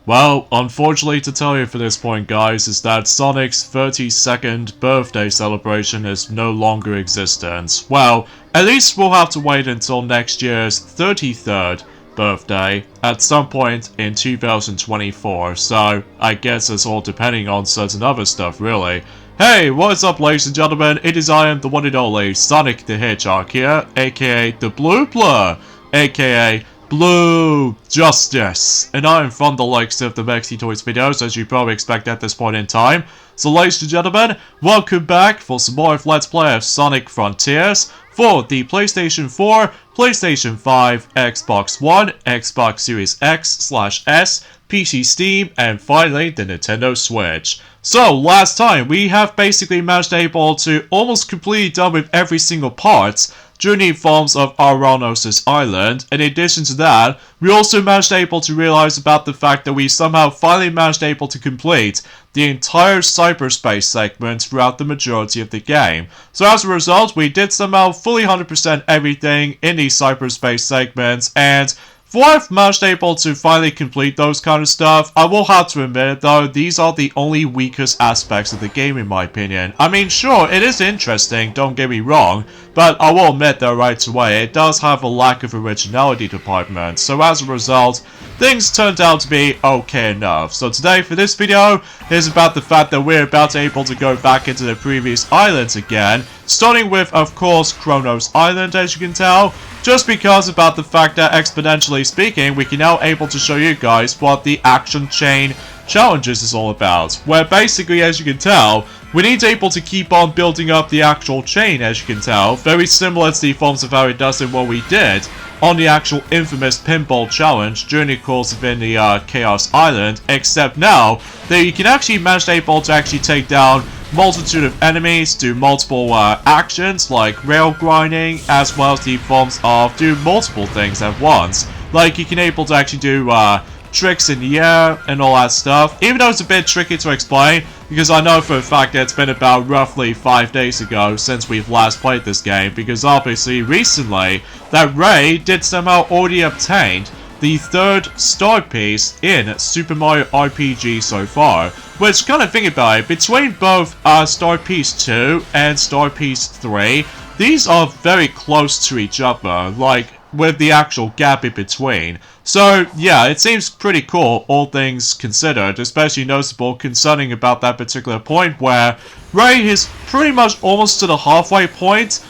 Well, unfortunately to tell you for this point, guys, is that Sonic's 32nd birthday celebration is no longer existent. Well, at least we'll have to wait until next year's 33rd birthday at some point in 2024, so I guess it's all depending on certain other stuff, really. Hey, what's up, ladies and gentlemen? It is I am the one and only Sonic the Hedgehog here, aka the Blue Blur, aka Blue Justice, and I am from the likes of the Maxi Toys videos, as you probably expect at this point in time. So ladies and gentlemen, welcome back for some more of Let's Play of Sonic Frontiers for the PlayStation 4, PlayStation 5, Xbox One, Xbox Series X/S, PC Steam, and finally the Nintendo Switch. So last time we have basically managed able to almost completely done with every single part during the forms of Kronos Island. In addition to that, we also managed able to realize about the fact that we somehow finally managed able to complete the entire cyberspace segment throughout the majority of the game. So as a result, we did somehow fully 100% everything in the cyberspace segments, and for I've managed able to finally complete those kind of stuff, I will have to admit though, these are the only weakest aspects of the game in my opinion. I mean, sure, it is interesting, don't get me wrong, but I will admit though right away, it does have a lack of originality department, so as a result, things turned out to be okay enough. So today for this video is about the fact that we're about to able to go back into the previous islands again, starting with, of course, Kronos Island, as you can tell, just because about the fact that, exponentially speaking, we can now able to show you guys what the action chain challenges is all about, where basically, as you can tell, we need to able to keep on building up the actual chain, as you can tell, very similar to the forms of how it does in what we did on the actual infamous pinball challenge during the course of in the Chaos Island, except now that you can actually manage able to actually take down multitude of enemies, do multiple actions like rail grinding, as well as the forms of do multiple things at once. Like you can able to actually do tricks in the air and all that stuff, even though it's a bit tricky to explain, because I know for a fact that it's been about roughly 5 days ago since we've last played this game, because obviously recently that Ray did somehow already obtained the 3rd star piece in Super Mario RPG so far, which, kind of think about it, between both Star Piece 2 and Star Piece 3, these are very close to each other, like, with the actual gap in between. So, yeah, it seems pretty cool, all things considered, especially noticeable concerning about that particular point where Ray is pretty much almost to the halfway point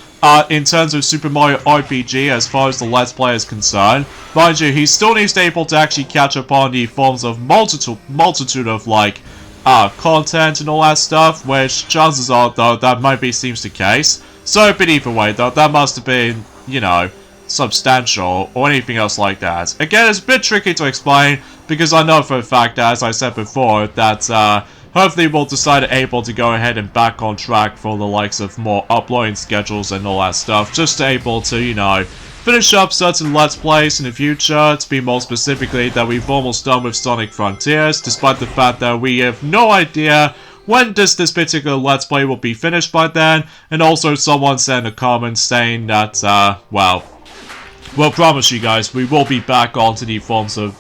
in terms of Super Mario RPG as far as the Let's Play is concerned. Mind you, he still needs to be able to actually catch up on the forms of multitude of, like, content and all that stuff, which chances are, though, that might be seems the case. So, but either way, though, that must have been, you know, substantial or anything else like that. Again, it's a bit tricky to explain because I know for a fact, as I said before, that hopefully we'll decide able to go ahead and back on track for the likes of more uploading schedules and all that stuff, just to able to, you know, finish up certain Let's Plays in the future, to be more specifically that we've almost done with Sonic Frontiers, despite the fact that we have no idea when this particular Let's Play will be finished by then, and also someone sent a comment saying that, well, we'll promise you guys, we will be back onto the forms of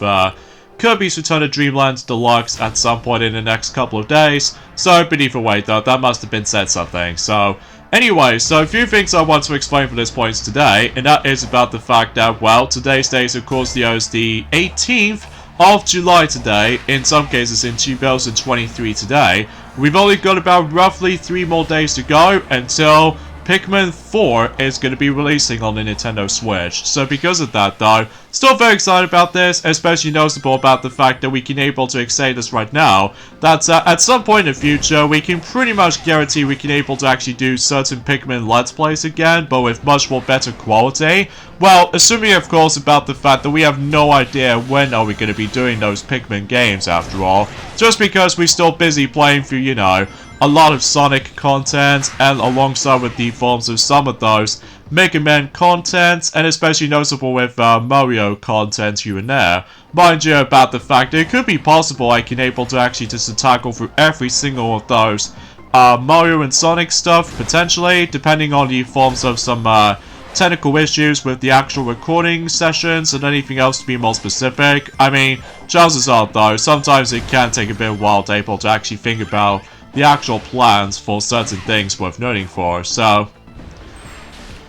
Kirby's Return to Dreamland Deluxe at some point in the next couple of days. So, but either way though, that must have been said something. So, anyway, so a few things I want to explain for this point today, and that is about the fact that, well, today's date of course is the 18th of July today, in some cases in 2023 today. We've only got about roughly 3 more days to go until Pikmin 4 is going to be releasing on the Nintendo Switch. So because of that though, still very excited about this, especially noticeable about the fact that we can able to say this right now, that at some point in the future, we can pretty much guarantee we can able to actually do certain Pikmin Let's Plays again, but with much more better quality. Well, assuming of course about the fact that we have no idea when are we going to be doing those Pikmin games after all, just because we're still busy playing through, you know, a lot of Sonic content, and alongside with the forms of some of those Mega Man content, and especially noticeable with Mario content here and there. Mind you about the fact that it could be possible I can able to actually just tackle through every single of those Mario and Sonic stuff, potentially, depending on the forms of some technical issues with the actual recording sessions and anything else to be more specific. I mean, chances are though, sometimes it can take a bit of a while to able to actually think about the actual plans for certain things worth noting for, so...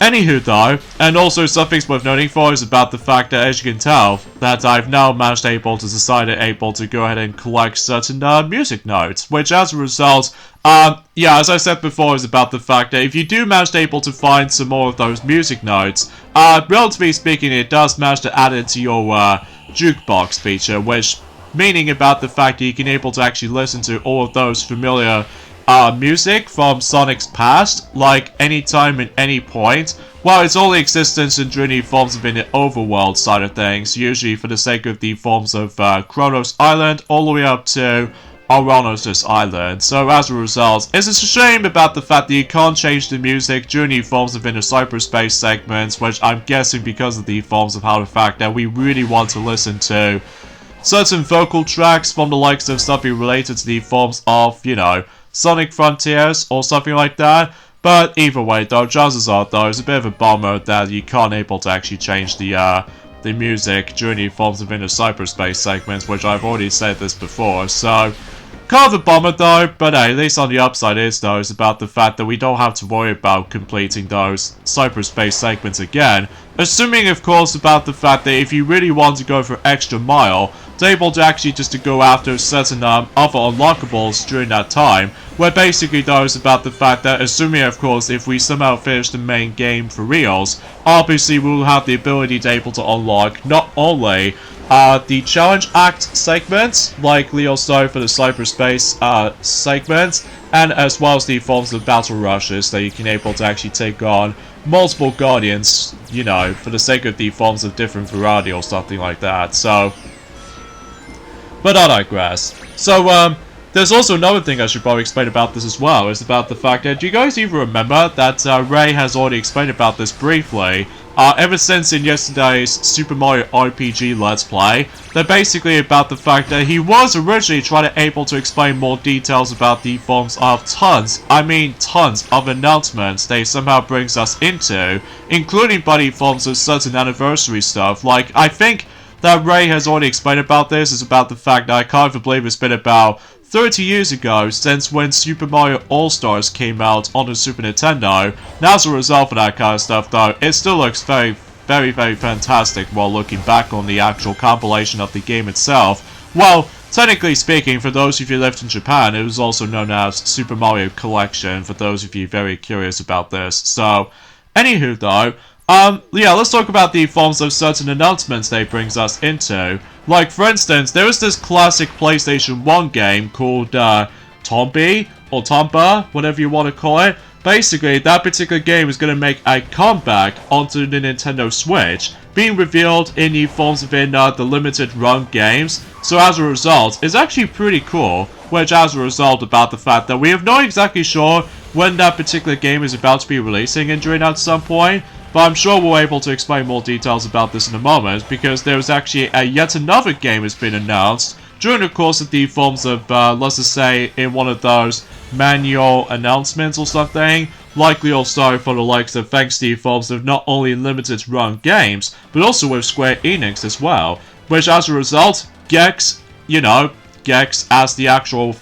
Anywho though, and also something worth noting for is about the fact that, as you can tell, that I've now managed to go ahead and collect certain music notes, which as a result, yeah, as I said before, is about the fact that if you do manage to find some more of those music notes, relatively speaking, it does manage to add it to your jukebox feature, which meaning about the fact that you can able to actually listen to all of those familiar music from Sonic's past, like anytime and any point. Well, its only existence in during the forms of in the overworld side of things, usually for the sake of the forms of Kronos Island all the way up to Kronos Island. So as a result, it's a shame about the fact that you can't change the music during the forms of in the cyberspace segments, which I'm guessing because of the forms of how the fact that we really want to listen to certain vocal tracks from the likes of something related to the forms of, you know, Sonic Frontiers or something like that. But either way though, chances are though, it's a bit of a bummer that you can't able to actually change the music during the forms of in the cyberspace segments, which I've already said this before, so kind of a bummer though. But hey, at least on the upside is though, is about the fact that we don't have to worry about completing those cyberspace segments again, assuming of course about the fact that if you really want to go for extra mile, to able to actually just to go after certain other unlockables during that time, where basically though is about the fact that, assuming of course if we somehow finish the main game for reals, obviously we will have the ability to able to unlock not only the challenge act segments, like Leo Star for the cyberspace segments, and as well as the forms of battle rushes that you can able to actually take on multiple guardians, you know, for the sake of the forms of different variety or something like that. So, but I digress. So, there's also another thing I should probably explain about this as well, is about the fact that, do you guys even remember that Ray has already explained about this briefly, ever since in yesterday's Super Mario RPG Let's Play, that basically about the fact that he was originally trying to able to explain more details about the forms of tons of announcements they somehow brings us into, including buddy forms of certain anniversary stuff. Like, I think that Ray has already explained about this, is about the fact that I can't believe it's been about 30 years ago since when Super Mario All-Stars came out on the Super Nintendo. Now, as a result of that kind of stuff though, it still looks very fantastic while looking back on the actual compilation of the game itself. Well, technically speaking, for those of you who lived in Japan, it was also known as Super Mario Collection, for those of you very curious about this. So, anywho though, yeah, let's talk about the forms of certain announcements they brings us into. Like, for instance, there is this classic PlayStation 1 game called, Tombi, or Tomba, whatever you want to call it. Basically, that particular game is going to make a comeback onto the Nintendo Switch, being revealed in the forms of the limited run games. So as a result, it's actually pretty cool, which as a result about the fact that we are not exactly sure when that particular game is about to be releasing and during at some point. But I'm sure we'll be able to explain more details about this in a moment, because there's actually yet another game has been announced during the course of the forms of, let's just say, in one of those manual announcements or something, likely also for the likes of thanks to the forms of not only limited run games, but also with Square Enix as well, which as a result, Gex, you know, Gex as the actual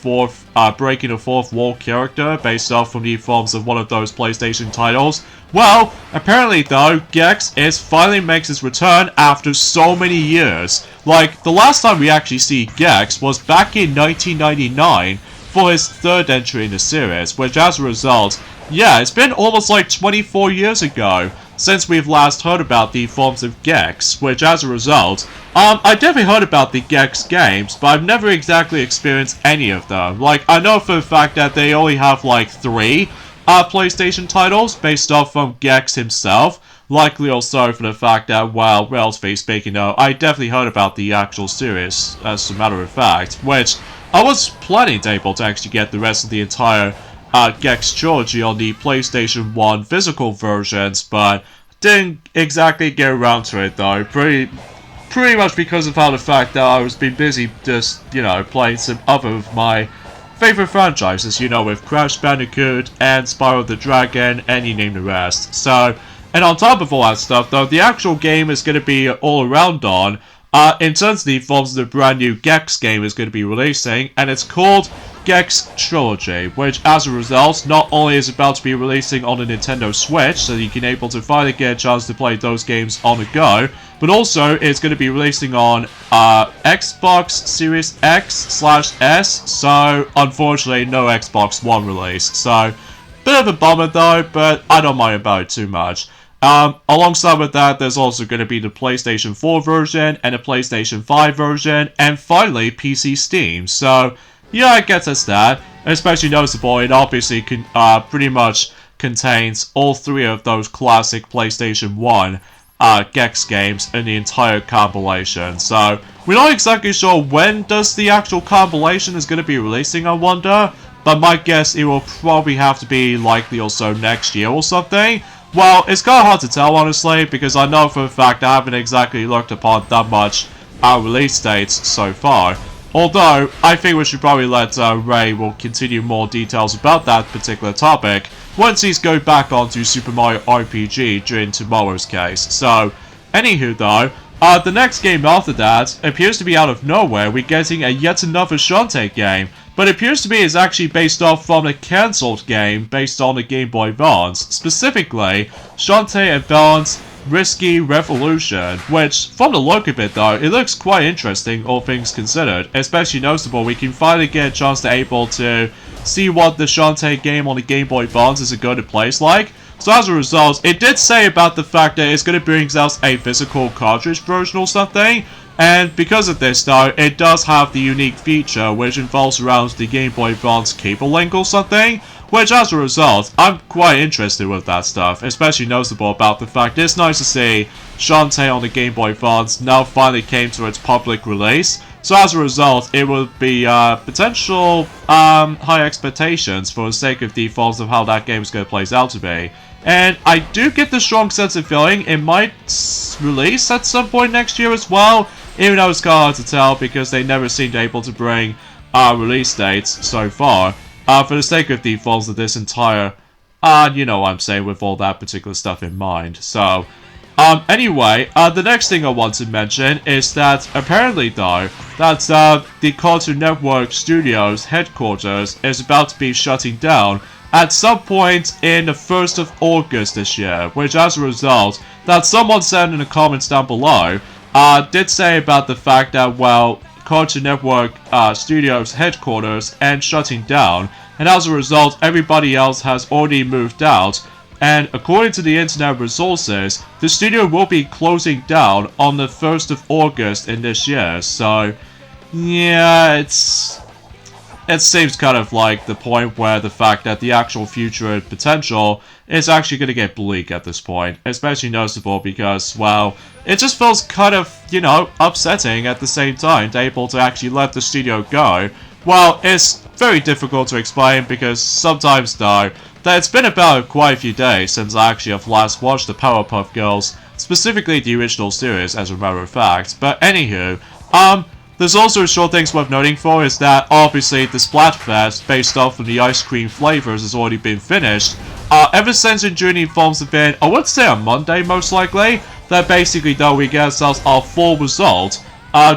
breaking the fourth wall character based off from the forms of one of those PlayStation titles. Well, apparently though, Gex finally makes his return after so many years. Like, the last time we actually see Gex was back in 1999 for his third entry in the series, which as a result, yeah, it's been almost like 24 years ago since we've last heard about the forms of Gex, which as a result, I definitely heard about the Gex games, but I've never exactly experienced any of them. Like, I know for a fact that they only have like 3 PlayStation titles based off from Gex himself. Likely also for the fact that, well, relatively speaking though, I definitely heard about the actual series, as a matter of fact, which I was planning to able to actually get the rest of the entire Gex trilogy on the PlayStation 1 physical versions, but didn't exactly get around to it though, pretty much because of how the fact that I was been busy just, you know, playing some other of my favorite franchises, you know, with Crash Bandicoot and Spyro the Dragon, and you name the rest. So, And on top of all that stuff, though, the actual game is going to be all around on. In terms of the forms, the brand new Gex game is going to be releasing, and it's called Gex Trilogy, which as a result, not only is about to be releasing on the Nintendo Switch, so you can able to finally get a chance to play those games on the go, but also it's going to be releasing on Xbox Series X/S, so unfortunately no Xbox One release. So, bit of a bummer though, but I don't mind about it too much. Alongside with that, there's also going to be the PlayStation 4 version and the PlayStation 5 version, and finally PC Steam. So, yeah, I guess that's that. Especially noticeable, it obviously pretty much contains all three of those classic PlayStation 1 Gex games in the entire compilation. So, we're not exactly sure when does the actual compilation is going to be releasing, I wonder. But my guess, it will probably have to be likely also next year or something. Well, it's kind of hard to tell, honestly, because I know for a fact I haven't exactly looked upon that much release dates so far. Although, I think we should probably let Ray will continue more details about that particular topic once he's going back onto Super Mario RPG during tomorrow's case. So, anywho though, the next game after that appears to be out of nowhere. We're getting yet another Shantae game, but it appears to be is actually based off from a cancelled game based on the Game Boy Advance, specifically Shantae Advance Risky Revolution, which, from the look of it though, it looks quite interesting, all things considered. Especially noticeable, we can finally get a chance to able to see what the Shantae game on the Game Boy Advance is going to play like. So as a result, it did say about the fact that it's going to bring out a physical cartridge version or something, and because of this though, it does have the unique feature which involves around the Game Boy Advance cable link or something, which as a result, I'm quite interested with that stuff, especially noticeable about the fact it's nice to see Shantae on the Game Boy Advance now finally came to its public release. So as a result, it will be potential high expectations for the sake of the forms of how that game is going to play out to be. And I do get the strong sense of feeling it might release at some point next year as well, even though it's kind of hard to tell because they never seemed able to bring release dates so far. For the sake of the forms of this entire, you know what I'm saying, with all that particular stuff in mind. So, anyway, the next thing I want to mention is that apparently though, that the Cartoon Network Studios headquarters is about to be shutting down at some point in the 1st of August this year, which as a result, that someone said in the comments down below, did say about the fact that, well, Cartoon Network Studios headquarters and shutting down, and as a result, everybody else has already moved out. And according to the internet resources, the studio will be closing down on the 1st of August in this year. So, yeah, it seems kind of like the point where the fact that the actual future and potential is actually going to get bleak at this point. Especially noticeable because, well, it just feels kind of, you know, upsetting at the same time to able to actually let the studio go. Well, it's very difficult to explain because sometimes though, that it's been about quite a few days since I actually have last watched the Powerpuff Girls, specifically the original series as a matter of fact. But anywho, there's also short things worth noting for is that obviously the Splatfest based off of the ice cream flavors has already been finished. Ever since in June informs have been, I would say on Monday most likely, that basically though we get ourselves our full result.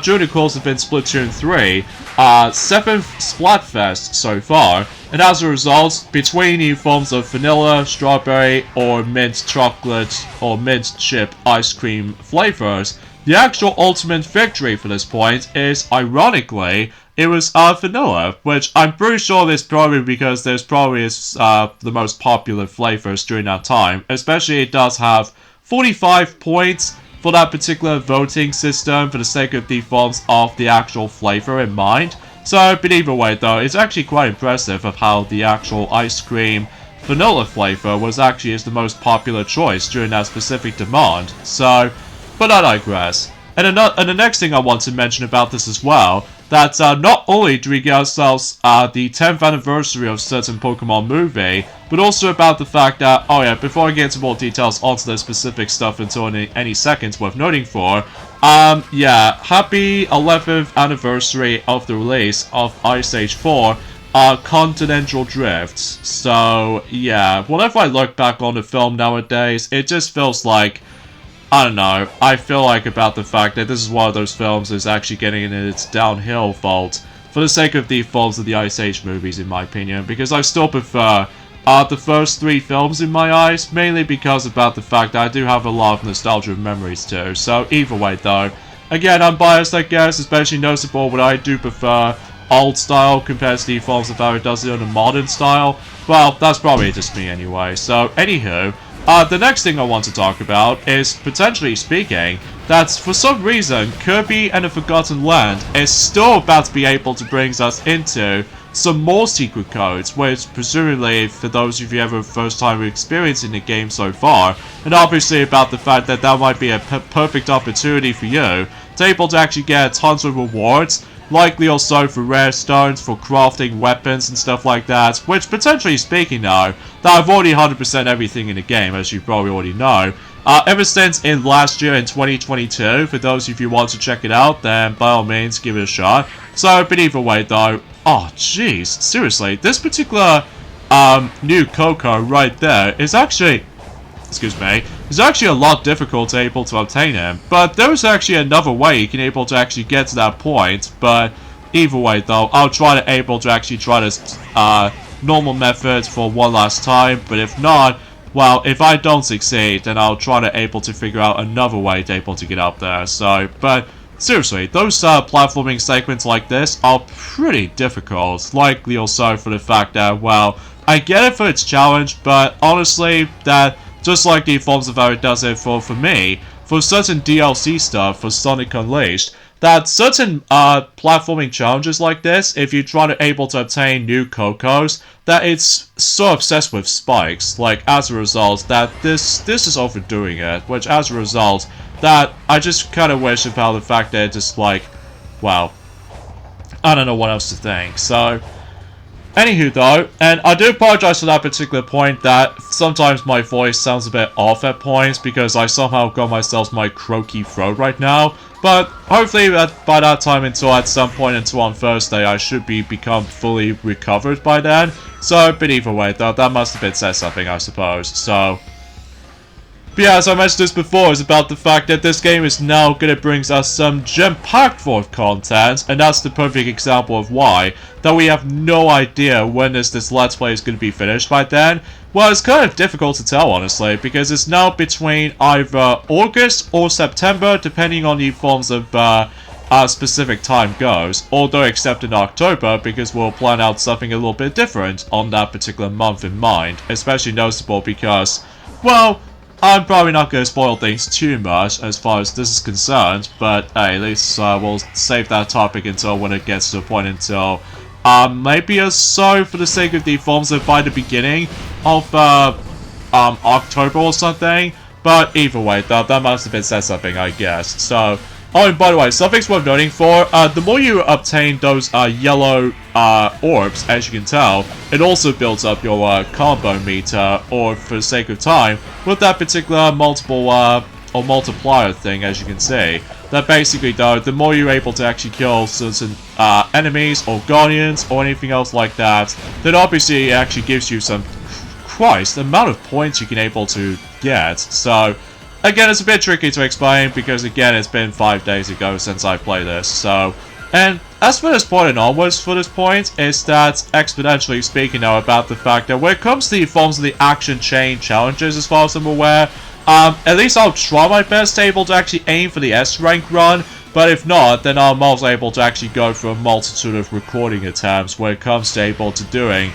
During the course of been Splatoon 3, 7th Splatfest so far, and as a result, between the forms of vanilla, strawberry, or mint chocolate, or mint chip ice cream flavors, the actual ultimate victory for this point is, ironically, it was vanilla, which I'm pretty sure is probably because there's probably the most popular flavors during that time, especially it does have 45 points for that particular voting system for the sake of the forms of the actual flavor in mind. So, but either way though, it's actually quite impressive of how the actual ice cream vanilla flavor was actually the most popular choice during that specific demand. So, but I digress. And the next thing I want to mention about this as well, that not only do we get ourselves the 10th anniversary of certain Pokemon movie, but also about the fact that, oh yeah, before I get into more details onto the specific stuff until any seconds worth noting for, yeah, happy 11th anniversary of the release of Ice Age 4, continental drifts. So, yeah, whenever I look back on the film nowadays, it just feels like, I don't know, I feel like about the fact that this is one of those films that's actually getting in its downhill fault for the sake of the films of the Ice Age movies, in my opinion, because I still prefer the first 3 films in my eyes, mainly because about the fact that I do have a lot of nostalgia memories too. So either way though, again, I'm biased, I guess, especially noticeable when I do prefer old style compared to the films of how it does it in a modern style. Well, that's probably just me anyway. So anywho, the next thing I want to talk about is, potentially speaking, that for some reason Kirby and the Forgotten Land is still about to be able to bring us into some more secret codes, which presumably for those of you ever first time experiencing the game so far, and obviously about the fact that that might be a perfect opportunity for you to able to actually get tons of rewards, likely also for rare stones, for crafting weapons and stuff like that, which potentially speaking now, that I've already 100% everything in the game, as you probably already know. Ever since in last year in 2022, for those of you who want to check it out, then by all means give it a shot. So, but either way though, oh jeez, seriously, this particular new Coco right there is actually, excuse me, is actually a lot difficult to able to obtain him. But there is actually another way you can able to actually get to that point. But either way though, I'll try to able to actually try this normal method for one last time. But if not, well, if I don't succeed, then I'll try to able to figure out another way to able to get up there. So, but seriously, those platforming segments like this are pretty difficult. Likely also for the fact that, well, I get it for its challenge, but honestly, that just like the forms of how it does it for me, for certain DLC stuff for Sonic Unleashed, that certain platforming challenges like this, if you try to able to obtain new Cocos, that it's so obsessed with spikes, like as a result, that this is overdoing it, which as a result, that I just kind of wish about the fact that it's just like, well, I don't know what else to think. So, anywho though, and I do apologize for that particular point, that sometimes my voice sounds a bit off at points because I somehow got myself my croaky throat right now. But hopefully by that time until at some point until on Thursday I should become fully recovered by then. So, but either way though, that must have been said something I suppose. So, but yeah, as I mentioned this before, is about the fact that this game is now going to bring us some gem-packed full of content, and that's the perfect example of why, that we have no idea when this Let's Play is going to be finished by then. Well, it's kind of difficult to tell, honestly, because it's now between either August or September, depending on the forms of specific time goes, although except in October, because we'll plan out something a little bit different on that particular month in mind, especially noticeable because, well, I'm probably not going to spoil things too much as far as this is concerned, but hey, at least we'll save that topic until when it gets to a point until maybe or so for the sake of the forms of by the beginning of October or something. But either way, that must have been said something, I guess. So, oh, and by the way, something's worth noting for, the more you obtain those yellow orbs, as you can tell, it also builds up your combo meter, or for the sake of time, with that particular multiple or multiplier thing, as you can see. That basically, though, the more you're able to actually kill certain enemies or guardians or anything else like that, then obviously it actually gives you some, Christ, the amount of points you can able to get. So, again, it's a bit tricky to explain because, again, it's been 5 days ago since I played this. So, and as for this point and onwards for this point, is that exponentially speaking now about the fact that when it comes to the forms of the action chain challenges, as far as I'm aware, at least I'll try my best to able to actually aim for the S rank run. But if not, then I'm also able to actually go for a multitude of recording attempts when it comes to able to doing,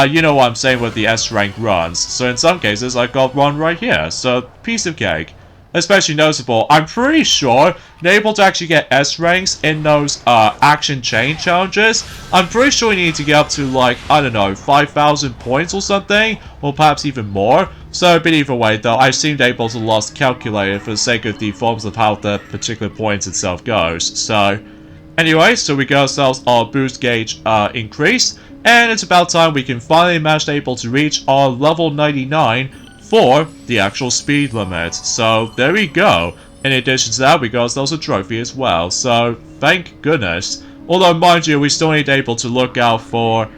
you know what I'm saying with the S rank runs. So in some cases, I got one right here. So, piece of cake. Especially noticeable, I'm pretty sure you're able to actually get S ranks in those action chain challenges. I'm pretty sure you need to get up to like, I don't know, 5,000 points or something, or perhaps even more. So, but either way though, I seemed able to lost calculator for the sake of the forms of how the particular points itself goes. So, anyway, so we got ourselves our boost gauge increased, and it's about time we can finally manage to able to reach our level 99 for the actual speed limit. So there we go. In addition to that, we got ourselves a trophy as well. So thank goodness. Although mind you, we still need able to look out for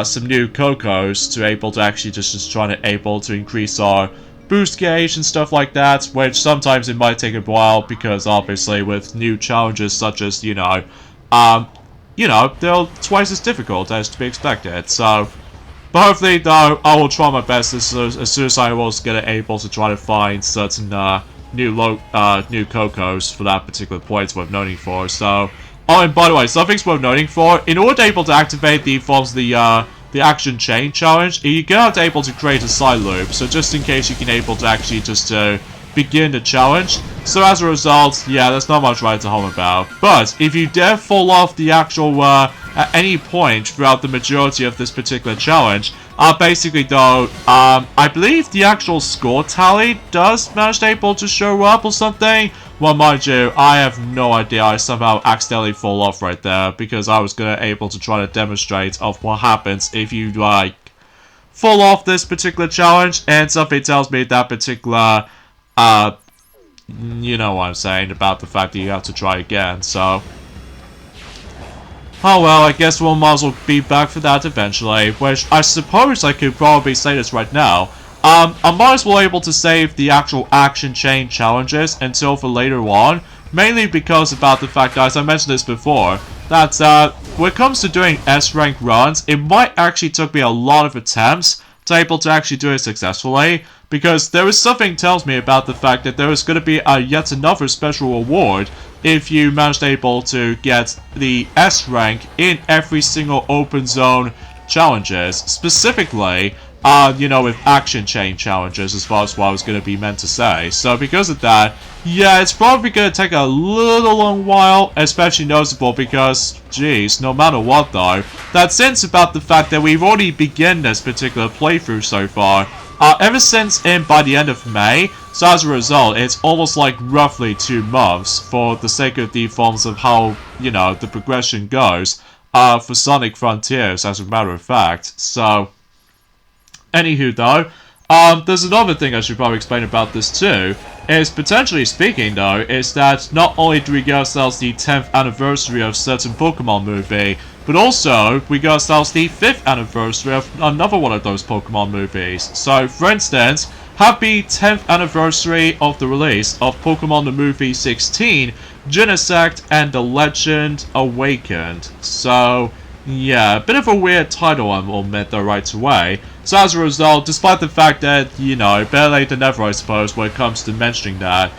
some new Cocos to able to actually just trying to able to increase our boost gauge and stuff like that, which sometimes it might take a while because obviously with new challenges such as, they're twice as difficult as to be expected, so... But hopefully, though, I will try my best as soon as I was able to try to find certain new Cocos for that particular point worth noting for. So, oh, and by the way, something's worth noting for. In order to able to activate the forms of the action chain challenge, you're gonna have to able to create a side loop. So just in case you can able to actually just begin the challenge. So as a result, yeah, there's not much right to home about. But if you dare fall off the actual at any point throughout the majority of this particular challenge, basically though, I believe the actual score tally does manage to able to show up or something. Well, mind you, I have no idea. I somehow accidentally fall off right there because I was gonna able to try to demonstrate of what happens if you like fall off this particular challenge, and something tells me that particular you know what I'm saying about the fact that you have to try again, so... Oh well, I guess we'll might as well be back for that eventually, which I suppose I could probably say this right now. I might as well able to save the actual action chain challenges until for later on, mainly because about the fact that, as I mentioned this before, that when it comes to doing S-rank runs, it might actually took me a lot of attempts to able to actually do it successfully, because there is something tells me about the fact that there is going to be yet another special reward if you manage able to get the S rank in every single open zone challenges, specifically with action chain challenges as far as what I was going to be meant to say. So because of that, yeah, it's probably going to take a little long while, especially noticeable because, geez, no matter what though, that sense about the fact that we've already begun this particular playthrough so far, ever since by the end of May, so as a result, it's almost like roughly 2 months for the sake of the forms of how, the progression goes, for Sonic Frontiers, as a matter of fact, so... Anywho though, there's another thing I should probably explain about this too, is potentially speaking though, is that not only do we get ourselves the 10th anniversary of certain Pokemon movie, but also we get ourselves the 5th anniversary of another one of those Pokemon movies. So for instance, happy 10th anniversary of the release of Pokemon the Movie 16, Genesect and the Legend Awakened. So... yeah, a bit of a weird title, I will admit though right away. So as a result, despite the fact that, better late than never I suppose when it comes to mentioning that.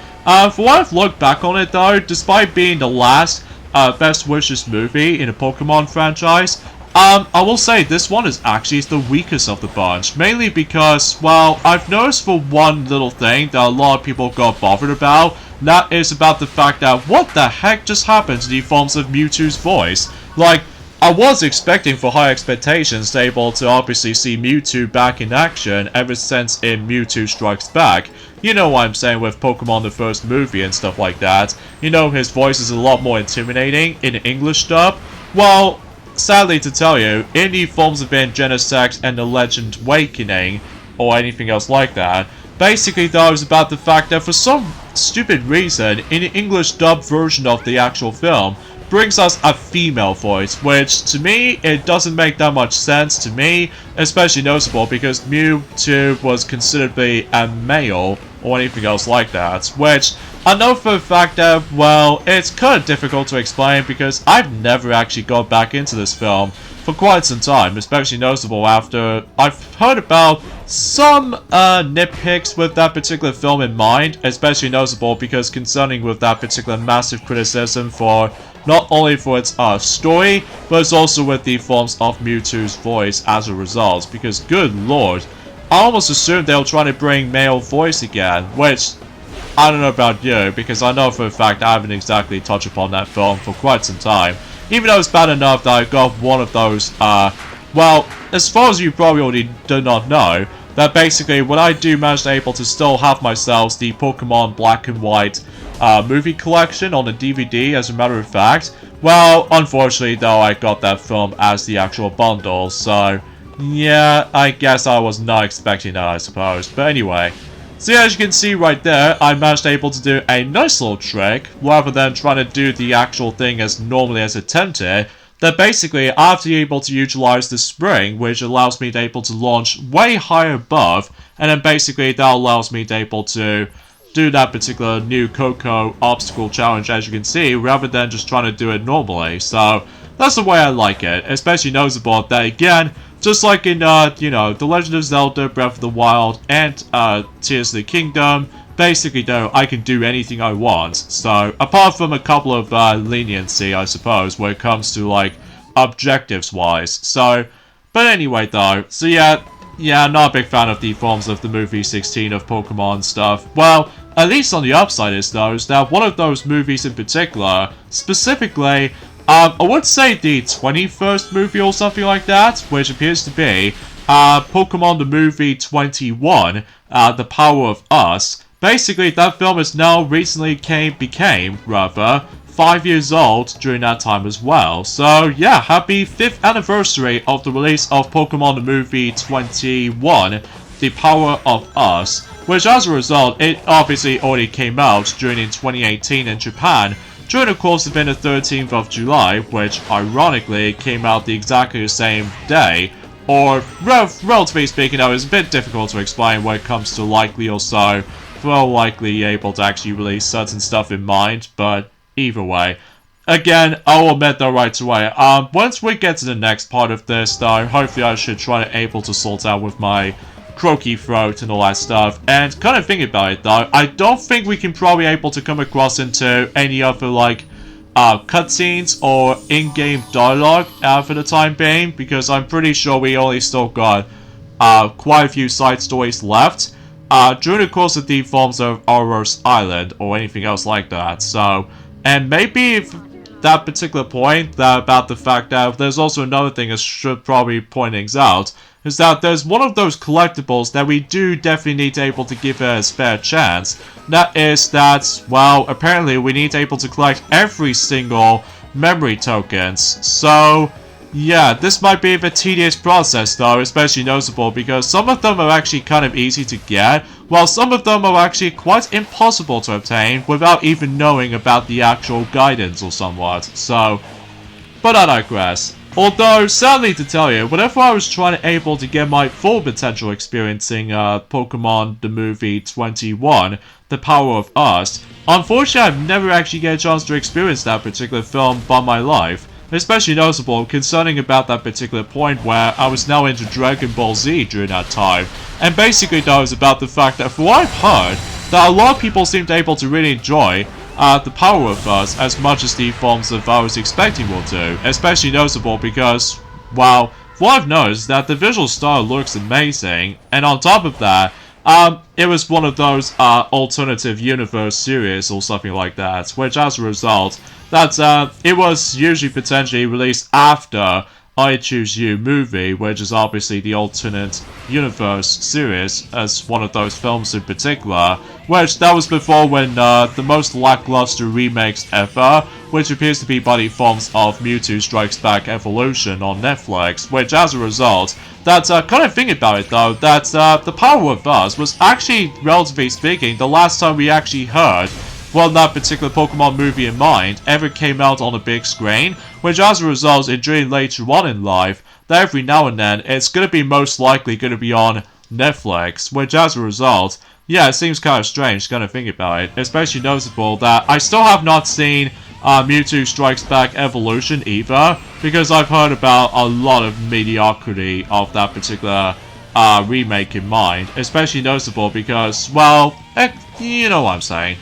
For what I've looked back on it though, despite being the last Best Wishes movie in a Pokemon franchise, I will say this one is actually the weakest of the bunch. Mainly because, well, I've noticed for one little thing that a lot of people got bothered about. That is about the fact that what the heck just happened to the forms of Mewtwo's voice. Like, I was expecting for high expectations to able to obviously see Mewtwo back in action ever since in Mewtwo Strikes Back. You know what I'm saying with Pokemon the first movie and stuff like that. His voice is a lot more intimidating in English dub. Well, sadly to tell you, in the forms of Genesect and the Legend Awakening, or anything else like that, basically though it was about the fact that for some stupid reason, in the English dub version of the actual film, brings us a female voice, which to me, it doesn't make that much sense to me, especially noticeable because Mewtwo was considered to be a male or anything else like that, which I know for a fact that, well, it's kind of difficult to explain because I've never actually gone back into this film for quite some time, especially noticeable after I've heard about some nitpicks with that particular film in mind, especially noticeable because concerning with that particular massive criticism for not only for its story, but it's also with the forms of Mewtwo's voice as a result, because good lord, I almost assumed they were trying to bring male voice again, which, I don't know about you, because I know for a fact I haven't exactly touched upon that film for quite some time, even though it's bad enough that I got one of those, well, as far as you probably already do not know, that basically when I do manage to able to still have myself the Pokemon Black and White movie collection on the DVD, as a matter of fact, well, unfortunately though, I got that film as the actual bundle, so yeah, I guess I was not expecting that, I suppose, but anyway. So yeah, as you can see right there, I managed to able to do a nice little trick, rather than trying to do the actual thing as normally as attempted. then basically I have to be able to utilize the spring, which allows me to able to launch way higher above, and then basically that allows me to able to do that particular new Coco obstacle challenge, as you can see, rather than just trying to do it normally. So that's the way I like it, especially noticeable that, again, just like in, The Legend of Zelda, Breath of the Wild, and Tears of the Kingdom, basically, though, I can do anything I want. So, apart from a couple of leniency, I suppose, when it comes to, like, objectives-wise. So, but anyway, though, so yeah, not a big fan of the forms of the movie 16 of Pokemon stuff. Well, at least on the upside is, though, is that one of those movies in particular, specifically, I would say the 21st movie or something like that, which appears to be Pokemon the Movie 21, The Power of Us. Basically, that film is now recently became 5 years old during that time as well. So yeah, happy 5th anniversary of the release of Pokemon the Movie 21, The Power of Us, which as a result, it obviously already came out during in 2018 in Japan, during the course of the 13th of July, which ironically came out exactly the same day, or relatively speaking, though, it's a bit difficult to explain when it comes to likely or so, well likely able to actually release certain stuff in mind, but either way. Again, I'll admit though right away, once we get to the next part of this though, hopefully I should try to able to sort out with my croaky throat and all that stuff, and kind of thinking about it though, I don't think we can probably able to come across into any other like cutscenes or in-game dialogue for the time being, because I'm pretty sure we only still got quite a few side stories left during the course of the forms of Kronos Island or anything else like that. So, and maybe if that particular point about the fact that there's also another thing I should probably point things out, is that there's one of those collectibles that we do definitely need to able to give a spare chance. That is that, well, apparently we need to able to collect every single memory tokens. So, yeah, this might be a bit tedious process though, especially noticeable because some of them are actually kind of easy to get, while some of them are actually quite impossible to obtain without even knowing about the actual guidance or somewhat. So, but I digress. Although, sadly to tell you, whenever I was trying to able to get my full potential experiencing Pokemon the Movie 21, The Power of Us, unfortunately I've never actually get a chance to experience that particular film by my life. Especially noticeable concerning about that particular point where I was now into Dragon Ball Z during that time. And basically that was about the fact that for what I've heard, that a lot of people seem to able to really enjoy The Power of Us as much as the forms of I was expecting will do. Especially noticeable because, well, what I've noticed that the visual style looks amazing, and on top of that, it was one of those alternative universe series or something like that, which as a result, it was usually potentially released after I Choose You movie, which is obviously the alternate universe series as one of those films in particular, which that was before when the most lackluster remakes ever, which appears to be by the forms of Mewtwo Strikes Back Evolution on Netflix, which as a result, kind of thinking about it though, that The Power of Us was actually, relatively speaking, the last time we actually heard, well, that particular Pokemon movie in mind ever came out on a big screen, which as a result, during later on in life, that every now and then, it's going to be most likely going to be on Netflix, which as a result, yeah, it seems kind of strange kind of thinking about it, especially noticeable that I still have not seen Mewtwo Strikes Back Evolution either, because I've heard about a lot of mediocrity of that particular remake in mind, especially noticeable because, well, you know what I'm saying.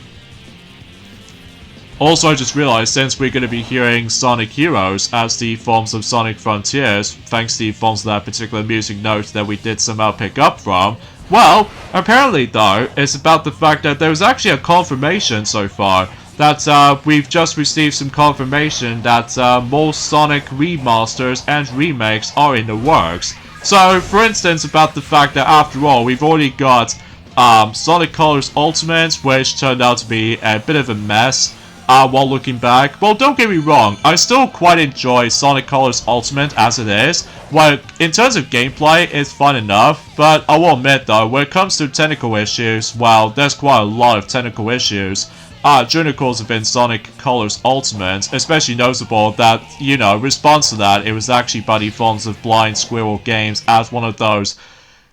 Also, I just realized since we're going to be hearing Sonic Heroes as the forms of Sonic Frontiers, thanks to the forms of that particular music note that we did somehow pick up from, well, apparently though, it's about the fact that there was actually a confirmation so far that we've just received some confirmation that more Sonic remasters and remakes are in the works. So, for instance, about the fact that after all, we've already got Sonic Colors Ultimate, which turned out to be a bit of a mess. While looking back, well, don't get me wrong, I still quite enjoy Sonic Colors Ultimate as it is. While in terms of gameplay, it's fun enough, but I will admit though, when it comes to technical issues, well, there's quite a lot of technical issues during the course of Sonic Colors Ultimate, especially notable that, you know, in response to that, it was actually by the forms of Blind Squirrel Games as one of those,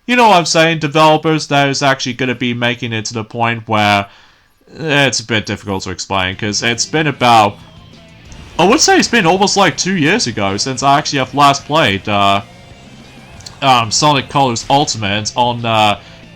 you know what I'm saying, developers that is actually going to be making it to the point where it's a bit difficult to explain, because it's been about, I would say it's been almost like 2 years ago since I actually have last played Sonic Colors Ultimate on,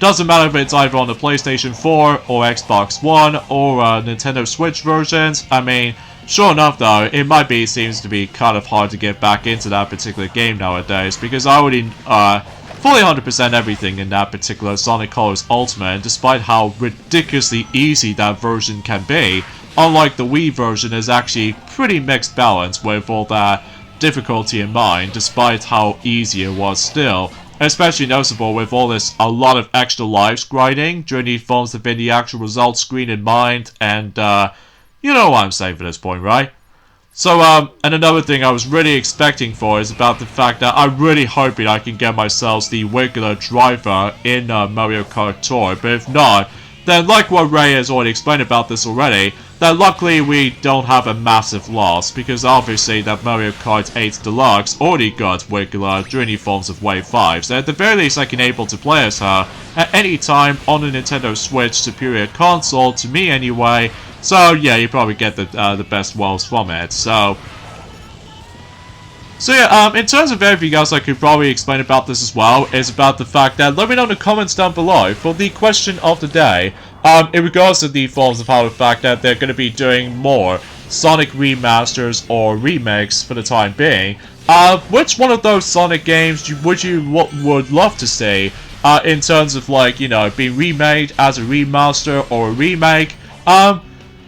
doesn't matter if it's either on the PlayStation 4 or Xbox One or Nintendo Switch versions. I mean, sure enough though, it seems to be kind of hard to get back into that particular game nowadays, because I already fully 100% everything in that particular Sonic Colors Ultimate, despite how ridiculously easy that version can be. Unlike the Wii version, is actually pretty mixed balance with all that difficulty in mind, despite how easy it was still. Especially noticeable with all this, a lot of extra lives grinding during the forms of the actual results screen in mind, and you know what I'm saying for this point, right? So, and another thing I was really expecting for is about the fact that I'm really hoping I can get myself the regular driver in Mario Kart Tour, but if not, then like what Ray has already explained about this already, that luckily we don't have a massive loss, because obviously that Mario Kart 8 Deluxe already got regular during the forms of Wave 5, so at the very least I can able to play as her at any time on the Nintendo Switch Superior console, to me anyway, so yeah, you probably get the best worlds from it, So yeah, in terms of everything else I could probably explain about this as well, is about the fact that, let me know in the comments down below for the question of the day, in regards to the forms of how the fact that they're going to be doing more Sonic remasters or remakes for the time being. Which one of those Sonic games would love to see, in terms of, like, you know, being remade as a remaster or a remake?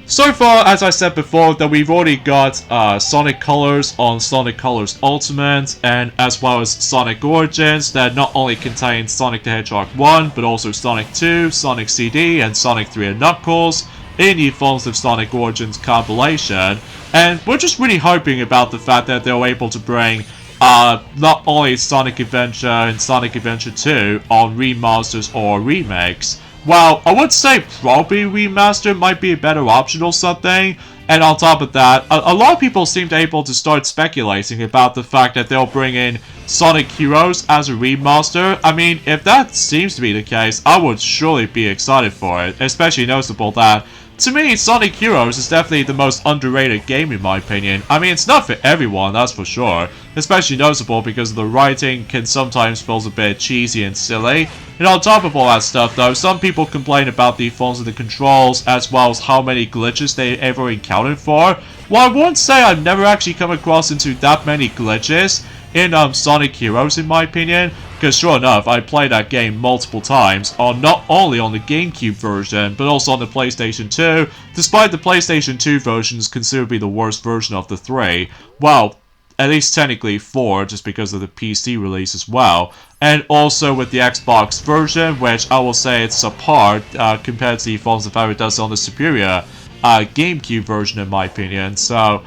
So far, as I said before, that we've already got Sonic Colors on Sonic Colors Ultimate, and as well as Sonic Origins that not only contains Sonic the Hedgehog 1, but also Sonic 2, Sonic CD, and Sonic 3 and Knuckles in the forms of Sonic Origins compilation. And we're just really hoping about the fact that they're able to bring not only Sonic Adventure and Sonic Adventure 2 on remasters or remakes. Well, I would say probably remaster might be a better option or something, and on top of that, a lot of people seem to be able to start speculating about the fact that they'll bring in Sonic Heroes as a remaster. I mean, if that seems to be the case, I would surely be excited for it, especially noticeable that, to me, Sonic Heroes is definitely the most underrated game in my opinion. I mean, it's not for everyone, that's for sure. Especially noticeable because the writing can sometimes feel a bit cheesy and silly. And on top of all that stuff though, some people complain about the forms of the controls as well as how many glitches they ever encountered for. Well, I won't say I've never actually come across into that many glitches in Sonic Heroes in my opinion, because sure enough, I played that game multiple times, on not only on the GameCube version, but also on the PlayStation 2, despite the PlayStation 2 version is considered to be the worst version of the three. Well, at least technically 4, just because of the PC release as well. And also with the Xbox version, which I will say it's subpar compared to the forms of how it does on the superior GameCube version in my opinion, so...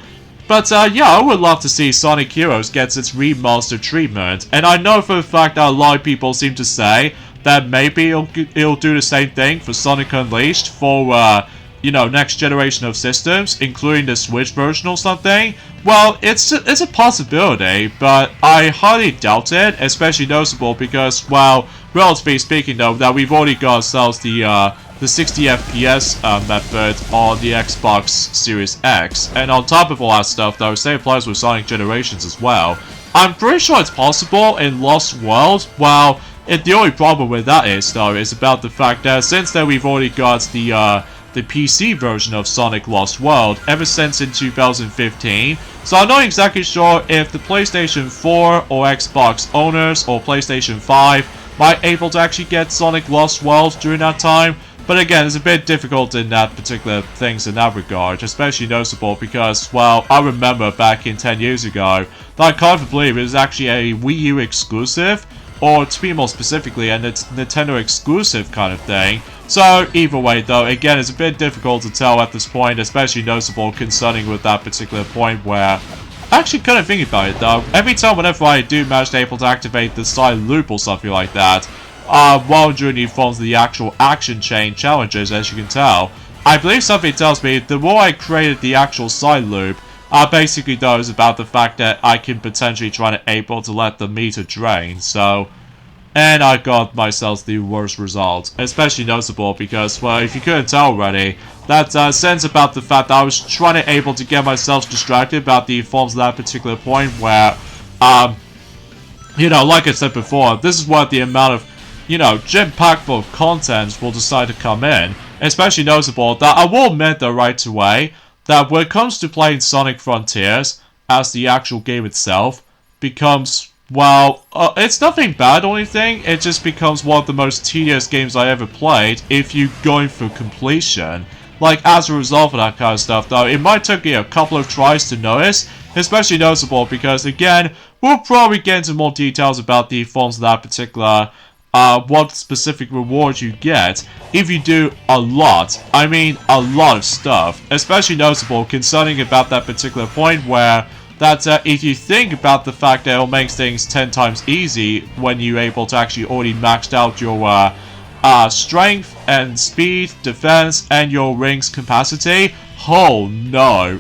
But yeah, I would love to see Sonic Heroes gets its remastered treatment, and I know for a fact that a lot of people seem to say that maybe it'll do the same thing for Sonic Unleashed for, you know, next generation of systems, including the Switch version or something. Well, it's a possibility, but I highly doubt it, especially noticeable because, well, relatively speaking though, that we've already got ourselves the 60 FPS method on the Xbox Series X. And on top of all that stuff though, same applies with Sonic Generations as well. I'm pretty sure it's possible in Lost World. Well, the only problem with that is though, is about the fact that since then we've already got the PC version of Sonic Lost World ever since in 2015. So I'm not exactly sure if the PlayStation 4 or Xbox owners or PlayStation 5 might able to actually get Sonic Lost World during that time. But again, it's a bit difficult in that particular things in that regard, especially noticeable because, well, I remember back in 10 years ago, that I can't believe it was actually a Wii U exclusive, or to be more specifically, a Nintendo exclusive kind of thing. So, either way though, again, it's a bit difficult to tell at this point, especially noticeable concerning with that particular point where... Actually, kind of thinking about it though, every time whenever I do manage to able to activate the side loop or something like that, while during the forms of the actual action chain challenges, as you can tell, I believe something tells me the more I created the actual side loop, basically knows about the fact that I can potentially try to able to let the meter drain, so... And I got myself the worst result, especially noticeable because, well, if you couldn't tell already, that sense about the fact that I was trying to able to get myself distracted about the forms of that particular point where, you know, like I said before, this is what the amount of, you know, jam-packed of content will decide to come in. Especially noticeable that I will admit though right away that when it comes to playing Sonic Frontiers as the actual game itself becomes, well, it's nothing bad or anything, it just becomes one of the most tedious games I ever played if you're going for completion. Like, as a result of that kind of stuff though, it might take you a couple of tries to notice, especially noticeable because, again, we'll probably get into more details about the forms of that particular what specific rewards you get if you do a lot, I mean a lot of stuff, especially noticeable concerning about that particular point where that if you think about the fact that it'll make things 10 times easy when you're able to actually already maxed out your strength and speed, defense, and your rings capacity, oh no,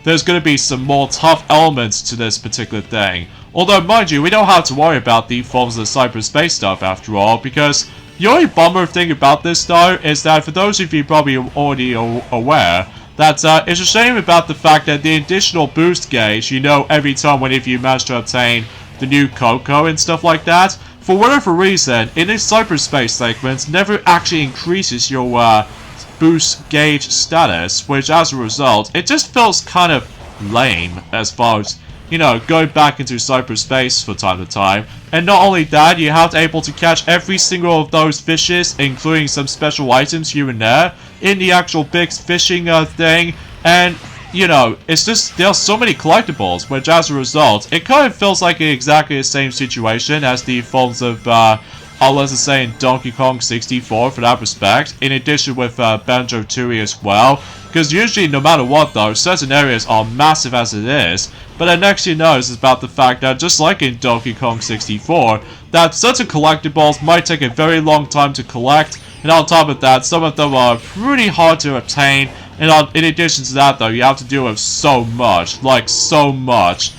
there's going to be some more tough elements to this particular thing. Although, mind you, we don't have to worry about the forms of the cyberspace stuff after all, because the only bummer thing about this though is that for those of you probably already aware, that it's a shame about the fact that the additional boost gauge, you know, every time whenever you manage to obtain the new Coco and stuff like that, for whatever reason, in this cyberspace segment, never actually increases your boost gauge status, which as a result, it just feels kind of lame as far as, you know, going back into cyberspace from time to time. And not only that, you have to able to catch every single of those fishes, including some special items here and there, in the actual big fishing thing. And, you know, it's just, there are so many collectibles, which as a result, it kind of feels like exactly the same situation as the forms of, let's just say in Donkey Kong 64 for that respect, in addition with Banjo-Tooie as well. Because usually, no matter what though, certain areas are massive as it is, but then next you know is about the fact that, just like in Donkey Kong 64, that certain collectibles might take a very long time to collect, and on top of that, some of them are pretty hard to obtain, and in addition to that though, you have to deal with so much, like so much,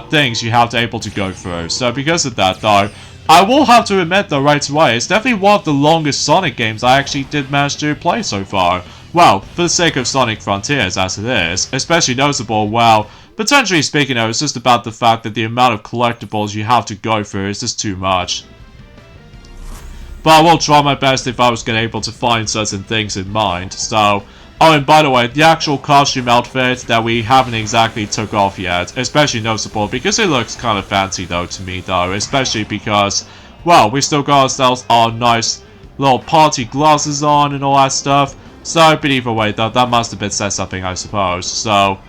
things you have to able to go through. So because of that though, I will have to admit though right away, it's definitely one of the longest Sonic games I actually did manage to play so far. Well, for the sake of Sonic Frontiers as it is, especially noticeable, well, potentially speaking though, it's just about the fact that the amount of collectibles you have to go through is just too much. But I will try my best if I was going to able to find certain things in mind, so... Oh, and by the way, the actual costume outfit that we haven't exactly took off yet, especially noticeable because it looks kind of fancy though to me though, especially because, well, we still got ourselves our nice little party glasses on and all that stuff. So, but either way though, that must have been said something I suppose, so...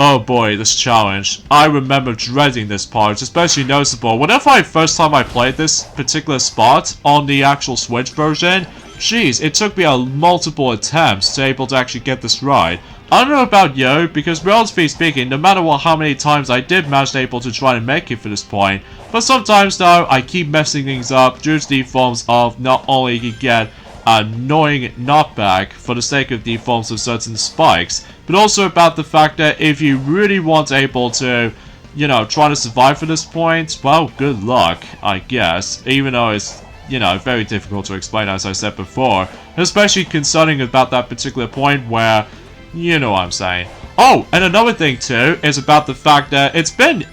Oh boy, this challenge. I remember dreading this part, especially noticeable. Whenever first time I played this particular spot on the actual Switch version, jeez, it took me multiple attempts to able to actually get this right. I don't know about you, because relatively speaking, no matter how many times I did manage to able to try and make it for this point, but sometimes though, I keep messing things up due to the forms of not only you get annoying knockback for the sake of the forms of certain spikes, but also about the fact that if you really want able to, you know, try to survive for this point, well, good luck, I guess, even though it's, you know, very difficult to explain as I said before, especially concerning about that particular point where, you know what I'm saying. Oh, and another thing too is about the fact that it's been,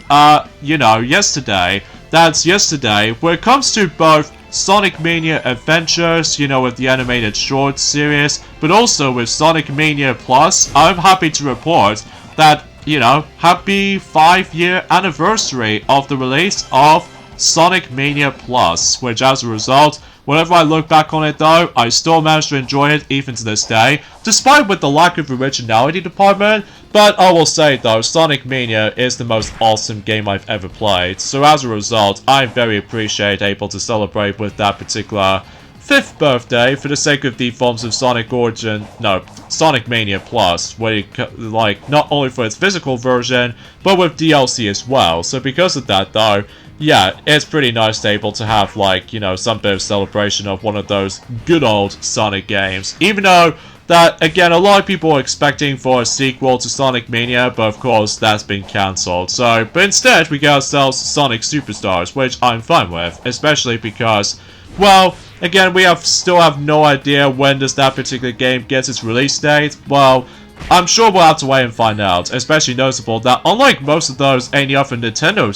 you know, yesterday, when it comes to both Sonic Mania Adventures, you know, with the animated short series, but also with Sonic Mania Plus, I'm happy to report that, you know, happy 5-year anniversary of the release of Sonic Mania Plus, which as a result, whenever I look back on it though, I still manage to enjoy it even to this day, despite with the lack of originality department. But I will say though, Sonic Mania is the most awesome game I've ever played, so as a result, I'm very appreciated able to celebrate with that particular 5th birthday for the sake of the forms of Sonic Origin, no, Sonic Mania Plus, where like, not only for its physical version, but with DLC as well. So because of that though, yeah, it's pretty nice to be able to have, like, you know, some bit of celebration of one of those good old Sonic games. Even though that, again, a lot of people are expecting for a sequel to Sonic Mania, but of course, that's been cancelled. So, but instead, we get ourselves Sonic Superstars, which I'm fine with, especially because, well, again, we still have no idea when does that particular game get its release date. Well, I'm sure we'll have to wait and find out, especially noticeable that unlike most of those any other Nintendo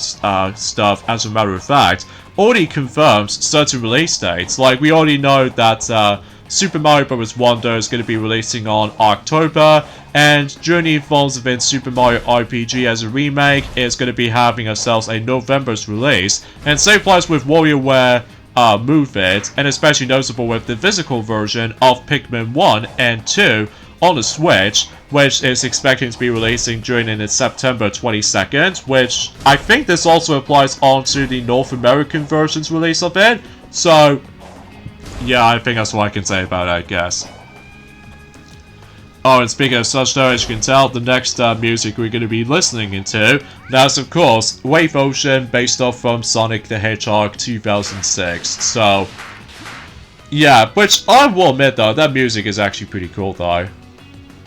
stuff, as a matter of fact, already confirms certain release dates. Like, we already know that Super Mario Bros. Wonder is going to be releasing on October, and Journey Evolves Within Super Mario RPG as a remake is going to be having ourselves a November's release, and same applies with WarioWare Move It, and especially noticeable with the physical version of Pikmin 1 and 2 on the Switch, which is expected to be releasing during its September 22nd, which I think this also applies onto the North American version's release of it. So, yeah, I think that's what I can say about it, I guess. Oh, and speaking of such though, as you can tell, the next music we're going to be listening into, that's of course Wave Ocean, based off from Sonic the Hedgehog 2006. So, yeah, which I will admit though, that music is actually pretty cool though.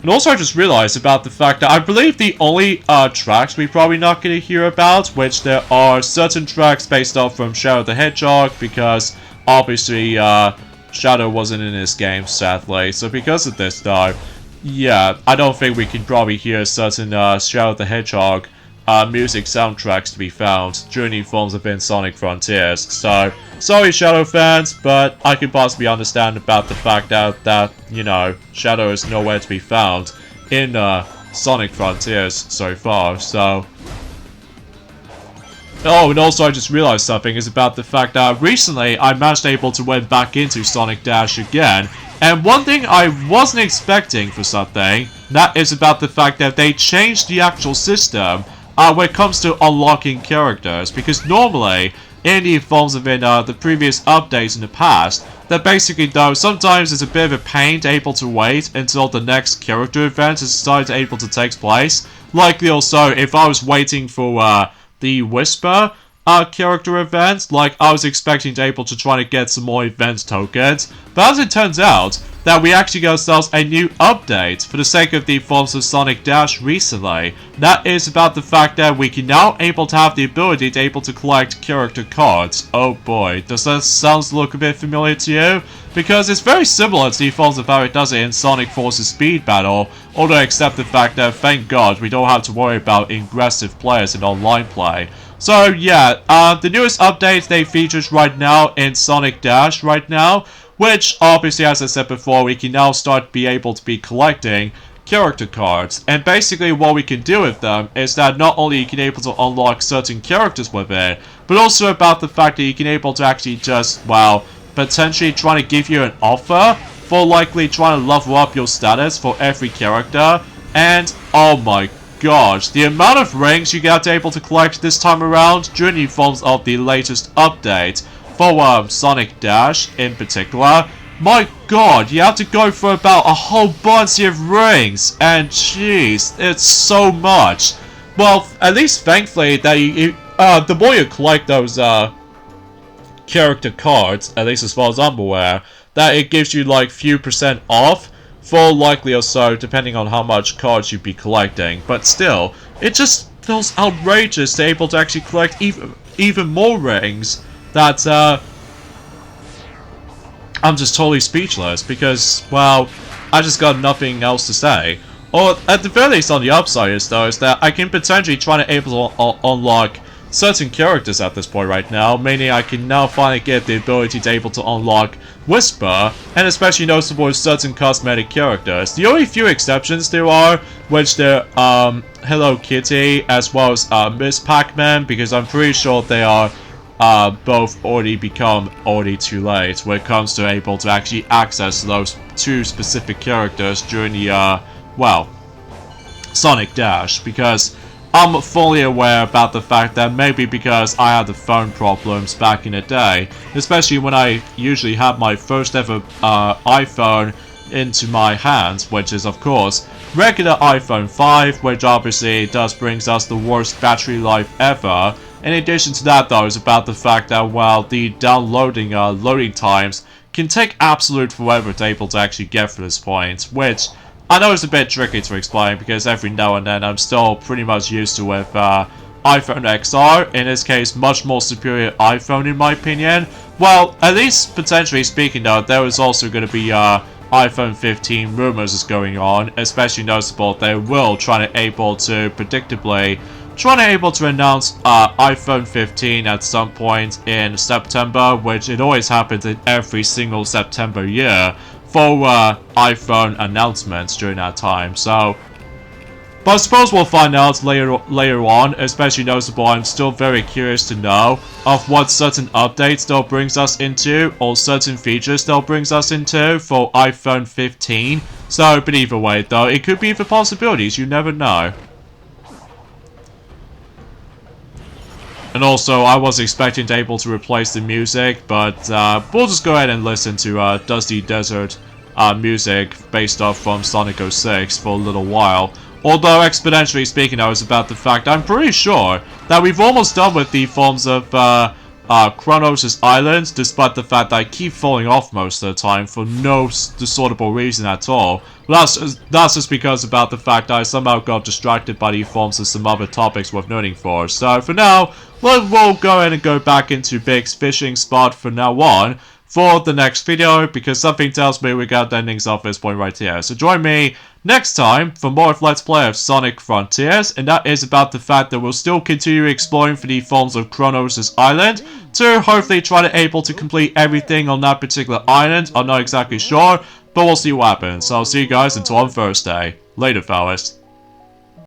And also I just realized about the fact that I believe the only tracks we're probably not going to hear about, which there are certain tracks based off from Shadow the Hedgehog, because obviously Shadow wasn't in this game, sadly. So because of this though, yeah, I don't think we can probably hear certain Shadow the Hedgehog music soundtracks to be found during the forms within Sonic Frontiers. So, sorry Shadow fans, but I can possibly understand about the fact that you know, Shadow is nowhere to be found in Sonic Frontiers so far, so... Oh, and also I just realized something is about the fact that recently I managed able to went back into Sonic Dash again, and one thing I wasn't expecting for something, that is about the fact that they changed the actual system when it comes to unlocking characters, because normally, in the forms of the previous updates in the past, that basically though, sometimes it's a bit of a pain to able to wait until the next character event is started able to take place. Likely also, if I was waiting for the Whisper character event, like I was expecting to able to try to get some more event tokens, but as it turns out, that we actually got ourselves a new update for the sake of the forms of Sonic Dash recently. That is about the fact that we can now able to have the ability to able to collect character cards. Oh boy, does that sound look a bit familiar to you? Because it's very similar to the forms of how it does it in Sonic Forces Speed Battle, although except the fact that thank god we don't have to worry about aggressive players in online play. So yeah, the newest update they features right now in Sonic Dash right now, which obviously, as I said before, we can now start be able to be collecting character cards. And basically what we can do with them is that not only you can able to unlock certain characters with it, but also about the fact that you can able to actually just, well, potentially trying to give you an offer for likely trying to level up your status for every character. And oh my gosh, the amount of rings you get able to collect this time around during the forms of the latest update for Sonic Dash in particular, my god, you have to go for about a whole bunch of rings, and jeez, it's so much. Well, at least thankfully that the more you collect those character cards, at least as far as I'm aware, that it gives you like few percent off for likely or so, depending on how much cards you'd be collecting. But still, it just feels outrageous to be able to actually collect even more rings. That, I'm just totally speechless, because, well, I just got nothing else to say. Or, at the very least on the upside is, though, is that I can potentially try to able to unlock certain characters at this point right now, meaning I can now finally get the ability to able to unlock Whisper, and especially noticeable with certain cosmetic characters. The only few exceptions there are, which they're Hello Kitty, as well as Miss Pac-Man, because I'm pretty sure they are both already too late when it comes to able to actually access those two specific characters during the, well, Sonic Dash, because I'm fully aware about the fact that maybe because I had the phone problems back in the day, especially when I usually had my first ever iPhone into my hands, which is of course regular iPhone 5, which obviously does brings us the worst battery life ever. In addition to that though, is about the fact that, well, the downloading loading times can take absolute forever to able to actually get to this point, which I know it's a bit tricky to explain because every now and then I'm still pretty much used to with iPhone XR, in this case much more superior iPhone in my opinion. Well, at least potentially speaking though, there is also going to be iPhone 15 rumors is going on, especially noticeable they will try to able to predictably announce iPhone 15 at some point in September, which it always happens in every single September year for iPhone announcements during that time. So, but I suppose we'll find out later on. Especially noticeable, I'm still very curious to know of what certain updates they'll brings us into, or certain features they'll brings us into for iPhone 15. So, but either way though, it could be the possibilities, you never know. And also, I was expecting to able to replace the music, but we'll just go ahead and listen to Dusty Desert music based off from Sonic 06 for a little while. Although, exponentially speaking, I was about the fact I'm pretty sure that we've almost done with the forms of Kronos Island, despite the fact that I keep falling off most of the time for no discernible reason at all. But that's just because about the fact I somehow got distracted by the forms of some other topics worth noting for. So for now, we'll go ahead and go back into Big's fishing spot from now on for the next video, because something tells me we got the endings off this point right here. So join me next time for more of Let's Play of Sonic Frontiers, and that is about the fact that we'll still continue exploring for the forms of Kronos Island to hopefully try to able to complete everything on that particular island. I'm not exactly sure, but we'll see what happens. So I'll see you guys until on Thursday. Later, fellas.